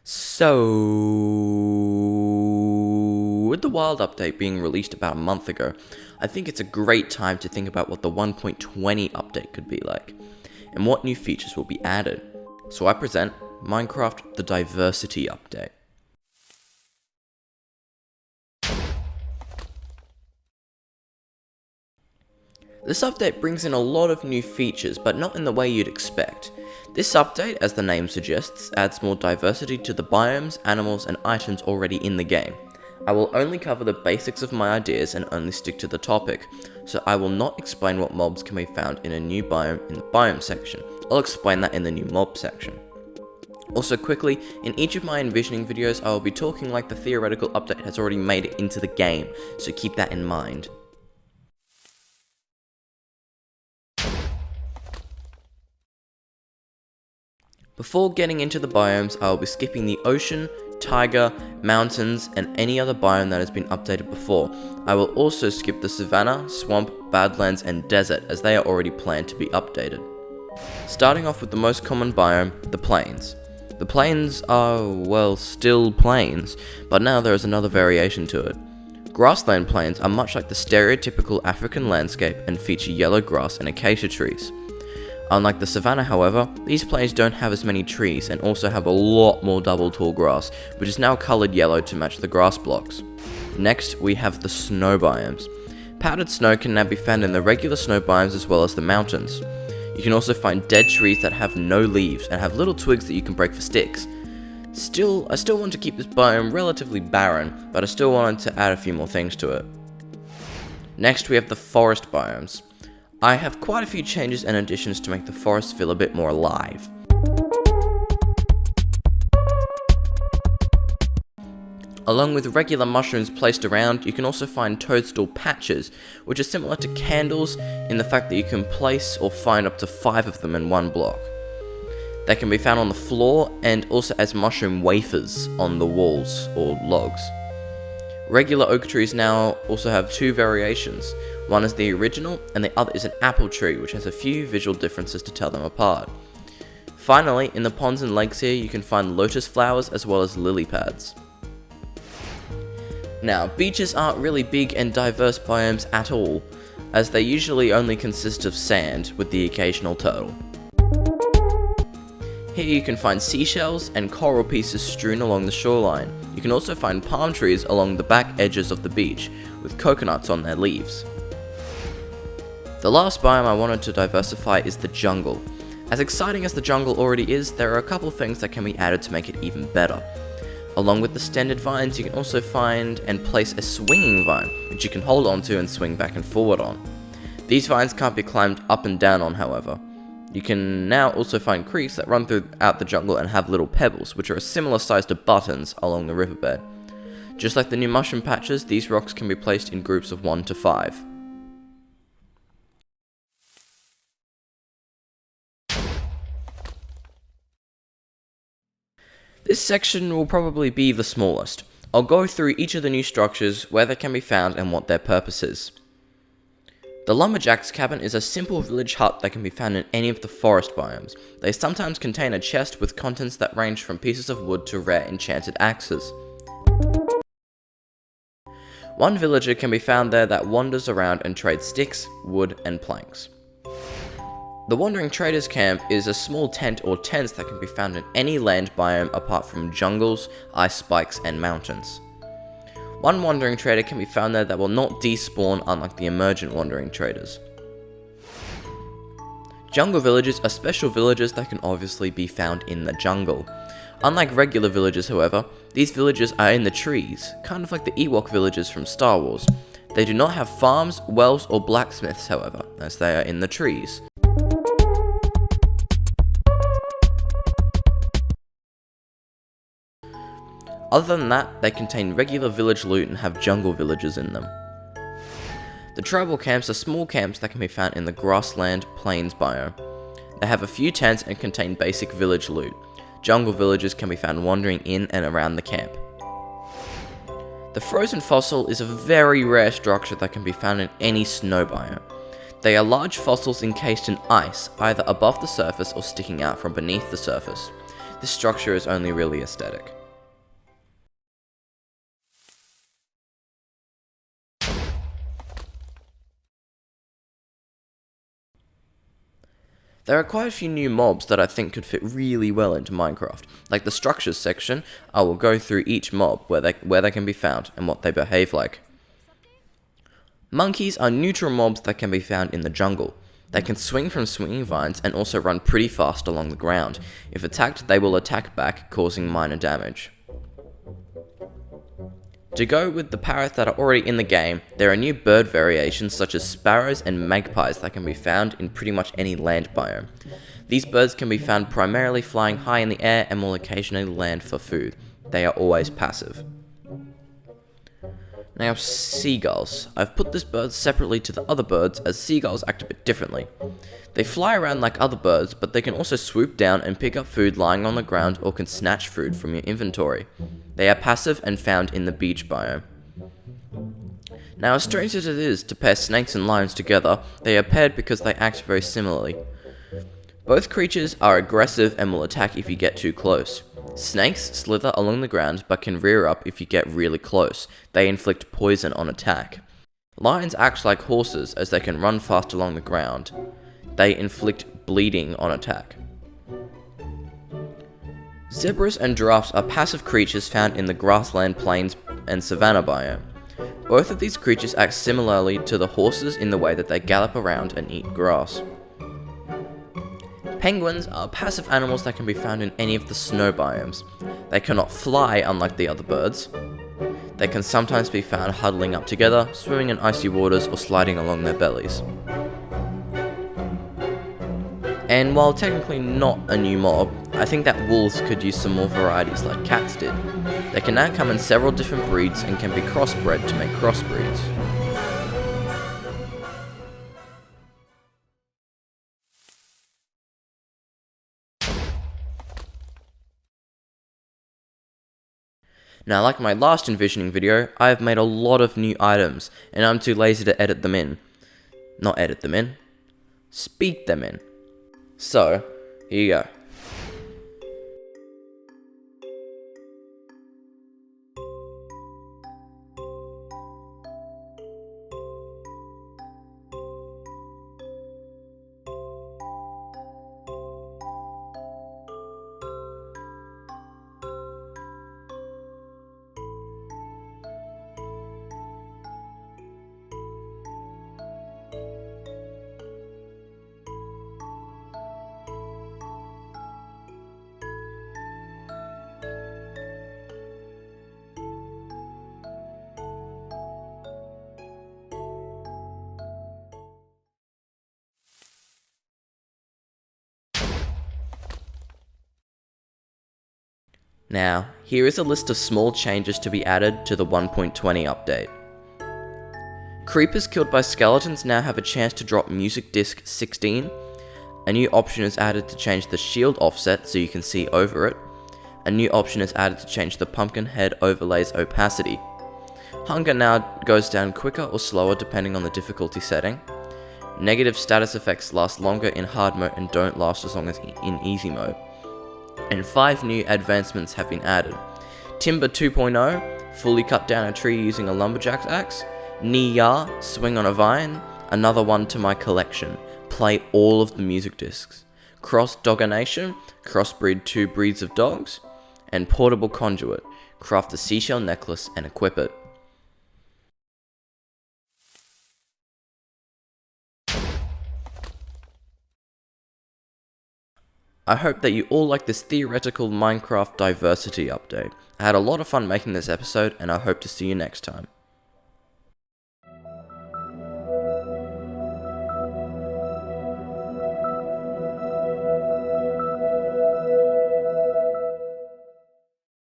So, with the Wild update being released about a month ago, I think it's a great time to think about what the 1.20 update could be like, and what new features will be added. So I present Minecraft the Diversity Update. This update brings in a lot of new features, but not in the way you'd expect. This update, as the name suggests, adds more diversity to the biomes, animals, and items already in the game. I will only cover the basics of my ideas and only stick to the topic, so I will not explain what mobs can be found in a new biome in the biome section. I'll explain that in the new mob section. Also quickly, in each of my envisioning videos I will be talking like the theoretical update has already made it into the game, so keep that in mind. Before getting into the biomes, I will be skipping the ocean, taiga, mountains, and any other biome that has been updated before. I will also skip the savanna, swamp, badlands, and desert, as they are already planned to be updated. Starting off with the most common biome, the plains. The plains are, well, still plains, but now there is another variation to it. Grassland plains are much like the stereotypical African landscape and feature yellow grass and acacia trees. Unlike the savanna, however, these plains don't have as many trees and also have a lot more double tall grass, which is now coloured yellow to match the grass blocks. Next, we have the snow biomes. Powdered snow can now be found in the regular snow biomes as well as the mountains. You can also find dead trees that have no leaves and have little twigs that you can break for sticks. I still want to keep this biome relatively barren, but I still wanted to add a few more things to it. Next, we have the forest biomes. I have quite a few changes and additions to make the forest feel a bit more alive. Along with regular mushrooms placed around, you can also find toadstool patches, which are similar to candles in the fact that you can place or find up to 5 of them in one block. They can be found on the floor and also as mushroom wafers on the walls or logs. Regular oak trees now also have 2 variations. One is the original, and the other is an apple tree, which has a few visual differences to tell them apart. Finally, in the ponds and lakes here, you can find lotus flowers as well as lily pads. Now, beaches aren't really big and diverse biomes at all, as they usually only consist of sand with the occasional turtle. Here you can find seashells and coral pieces strewn along the shoreline. You can also find palm trees along the back edges of the beach, with coconuts on their leaves. The last biome I wanted to diversify is the jungle. As exciting as the jungle already is, there are a couple things that can be added to make it even better. Along with the standard vines, you can also find and place a swinging vine, which you can hold onto and swing back and forward on. These vines can't be climbed up and down on, however. You can now also find creeks that run throughout the jungle and have little pebbles, which are a similar size to buttons along the riverbed. Just like the new mushroom patches, these rocks can be placed in groups of 1 to 5. This section will probably be the smallest. I'll go through each of the new structures, where they can be found and what their purpose is. The lumberjack's cabin is a simple village hut that can be found in any of the forest biomes. They sometimes contain a chest with contents that range from pieces of wood to rare enchanted axes. One villager can be found there that wanders around and trades sticks, wood, and planks. The Wandering Trader's Camp is a small tent or tents that can be found in any land biome apart from jungles, ice spikes, and mountains. One Wandering Trader can be found there that will not despawn, unlike the emergent Wandering Traders. Jungle villages are special villages that can obviously be found in the jungle. Unlike regular villages, however, these villages are in the trees, kind of like the Ewok villages from Star Wars. They do not have farms, wells, or blacksmiths, however, as they are in the trees. Other than that, they contain regular village loot and have jungle villages in them. The tribal camps are small camps that can be found in the grassland plains biome. They have a few tents and contain basic village loot. Jungle villages can be found wandering in and around the camp. The frozen fossil is a very rare structure that can be found in any snow biome. They are large fossils encased in ice, either above the surface or sticking out from beneath the surface. This structure is only really aesthetic. There are quite a few new mobs that I think could fit really well into Minecraft. Like the structures section, I will go through each mob, where they can be found, and what they behave like. Monkeys are neutral mobs that can be found in the jungle. They can swing from swinging vines and also run pretty fast along the ground. If attacked, they will attack back, causing minor damage. To go with the parrots that are already in the game, there are new bird variations such as sparrows and magpies that can be found in pretty much any land biome. These birds can be found primarily flying high in the air and will occasionally land for food. They are always passive. Now, seagulls. I've put this bird separately to the other birds as seagulls act a bit differently. They fly around like other birds, but they can also swoop down and pick up food lying on the ground or can snatch food from your inventory. They are passive and found in the beach biome. Now, as strange as it is to pair snakes and lions together, they are paired because they act very similarly. Both creatures are aggressive and will attack if you get too close. Snakes slither along the ground but can rear up if you get really close. They inflict poison on attack. Lions act like horses as they can run fast along the ground. They inflict bleeding on attack. Zebras and giraffes are passive creatures found in the grassland, plains, and savanna biome. Both of these creatures act similarly to the horses in the way that they gallop around and eat grass. Penguins are passive animals that can be found in any of the snow biomes. They cannot fly unlike the other birds. They can sometimes be found huddling up together, swimming in icy waters, or sliding along their bellies. And while technically not a new mob, I think that wolves could use some more varieties like cats did. They can now come in several different breeds and can be crossbred to make crossbreeds. Now, like my last Envisioning video, I have made a lot of new items, and I'm too lazy to edit them in. Not edit them in. Speak them in. So, here you go. Now, here is a list of small changes to be added to the 1.20 update. Creepers killed by skeletons now have a chance to drop music disc 16. A new option is added to change the shield offset so you can see over it. A new option is added to change the pumpkin head overlay's opacity. Hunger now goes down quicker or slower depending on the difficulty setting. Negative status effects last longer in hard mode and don't last as long as in easy mode. And 5 new advancements have been added. Timber 2.0, fully cut down a tree using a lumberjack's axe. Ni-ya, swing on a vine. Another one to my collection, play all of the music discs. Cross-dogination, crossbreed 2 breeds of dogs. And portable conduit, craft a seashell necklace and equip it. I hope that you all like this theoretical Minecraft diversity update. I had a lot of fun making this episode, and I hope to see you next time.